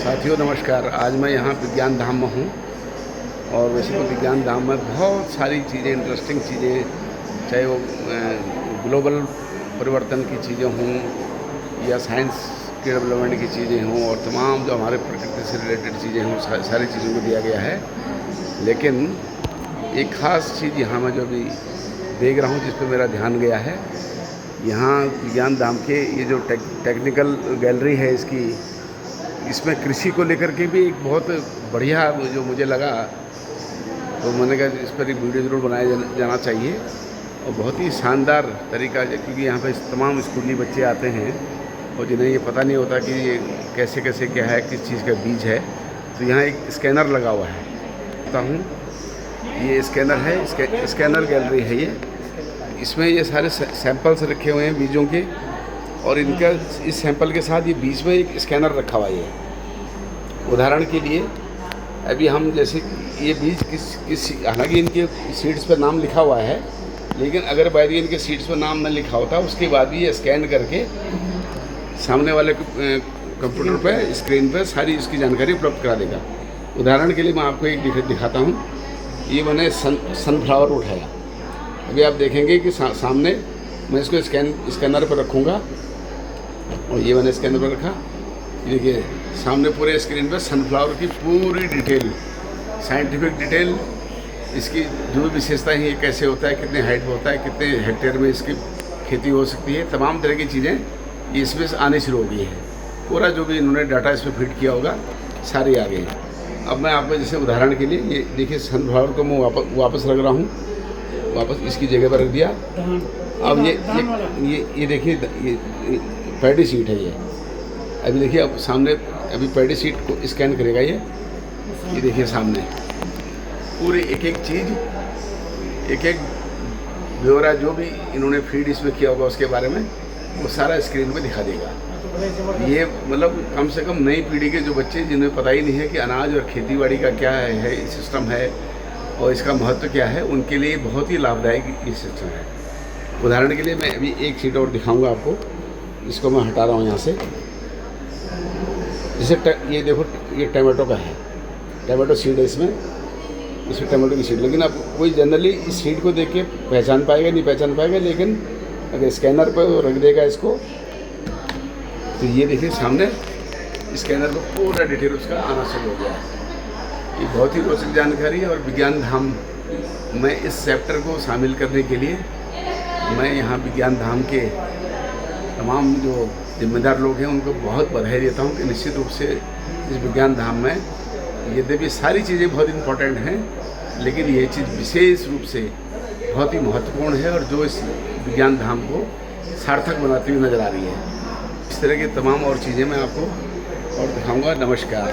साथियों नमस्कार। आज मैं यहाँ विज्ञान धाम में हूँ और वैसे तो विज्ञान धाम में बहुत सारी चीज़ें, इंटरेस्टिंग चीज़ें, चाहे वो ग्लोबल परिवर्तन की चीज़ें हों या साइंस के डेवलपमेंट की चीज़ें हों और तमाम जो हमारे प्रकृति से रिलेटेड चीज़ें हों, सारी चीज़ों को दिया गया है। लेकिन एक ख़ास चीज़ यहाँ मैं जो अभी देख रहा हूँ, जिस पर मेरा ध्यान गया है, यहाँ विज्ञान धाम के ये जो टेक्निकल गैलरी है इसमें कृषि को लेकर के भी एक बहुत बढ़िया जो मुझे लगा, तो मैंने कहा इस पर एक वीडियो ज़रूर बनाया जाना चाहिए। और बहुत ही शानदार तरीका, क्योंकि यहाँ पे तमाम स्कूली बच्चे आते हैं और जिन्हें ये पता नहीं होता कि ये कैसे कैसे क्या है, किस चीज़ का बीज है। तो यहाँ एक स्कैनर लगा हुआ है, बताता हूँ, ये स्कैनर है, स्कैनर गैलरी है ये। इसमें ये सारे सैंपल्स रखे हुए हैं बीजों के, और इनका इस सैंपल के साथ ये बीच में एक स्कैनर रखा हुआ है। उदाहरण के लिए अभी हम जैसे ये बीज किस हालांकि इनके सीड्स पर नाम लिखा हुआ है, लेकिन अगर बाय द इनके सीड्स पर नाम न लिखा होता, उसके बाद भी ये स्कैन करके सामने वाले कंप्यूटर पे, स्क्रीन पर सारी इसकी जानकारी उपलब्ध करा देगा। उदाहरण के लिए मैं आपको एक दिखाता हूँ। ये मैंने सनफ्लावर उठाया। अभी आप देखेंगे कि सामने मैं इसको स्कैनर पर रखूँगा, और ये मैंने स्कैनर पर रखा। देखिए सामने पूरे स्क्रीन पर सनफ्लावर की पूरी डिटेल, साइंटिफिक डिटेल, इसकी जो भी विशेषताएँ हैं, ये कैसे होता है, कितने हाइट में होता है, कितने हेक्टेयर में इसकी खेती हो सकती है, तमाम तरह की चीज़ें ये इसमें आनी शुरू हो गई है। पूरा जो भी इन्होंने डाटा इसमें फिट किया होगा, सारी आ गई है। अब मैं आपको जैसे उदाहरण के लिए ये देखिए, सनफ्लावर को मैं वापस रख रहा हूँ, वापस इसकी जगह पर रख दिया। अब ये देखिए, ये पैडी सीट है। ये अभी देखिए, अब सामने अभी पैडी सीट को स्कैन करेगा ये देखिए सामने पूरी एक एक चीज़, एक एक ब्यौरा जो भी इन्होंने फीड इसमें किया होगा उसके बारे में, वो सारा स्क्रीन पे दिखा देगा। ये मतलब कम से कम नई पीढ़ी के जो बच्चे, जिन्हें पता ही नहीं है कि अनाज और खेतीबाड़ी का क्या है सिस्टम है और इसका महत्व क्या है, उनके लिए बहुत ही लाभदायक ये सिस्टम है। उदाहरण के लिए मैं अभी एक सीट और दिखाऊंगा आपको। इसको मैं हटा रहा हूँ यहाँ से। जैसे ये देखो, ये टमाटो का है, टमाटो सीड है इसमें टमाटो की सीड। लेकिन अब कोई जनरली इस सीड को देख के पहचान पाएगा, नहीं पहचान पाएगा, लेकिन अगर स्कैनर पर रख देगा इसको, तो ये देखिए सामने स्कैनर को पूरा डिटेल उसका आना शुरू हो गया है। ये बहुत ही रोचक जानकारी है। और विज्ञान धाम में इस चैप्टर को शामिल करने के लिए मैं यहाँ विज्ञान धाम के तमाम जो जिम्मेदार लोग हैं उनको बहुत बधाई देता हूँ कि निश्चित रूप से इस विज्ञान धाम में, यद्यपि सारी चीज़ें बहुत इम्पोर्टेंट हैं, लेकिन ये चीज़ विशेष रूप से बहुत ही महत्वपूर्ण है और जो इस विज्ञान धाम को सार्थक बनाती हुई नज़र आ रही है। इस तरह की तमाम और चीज़ें मैं आपको और दिखाऊंगा। नमस्कार।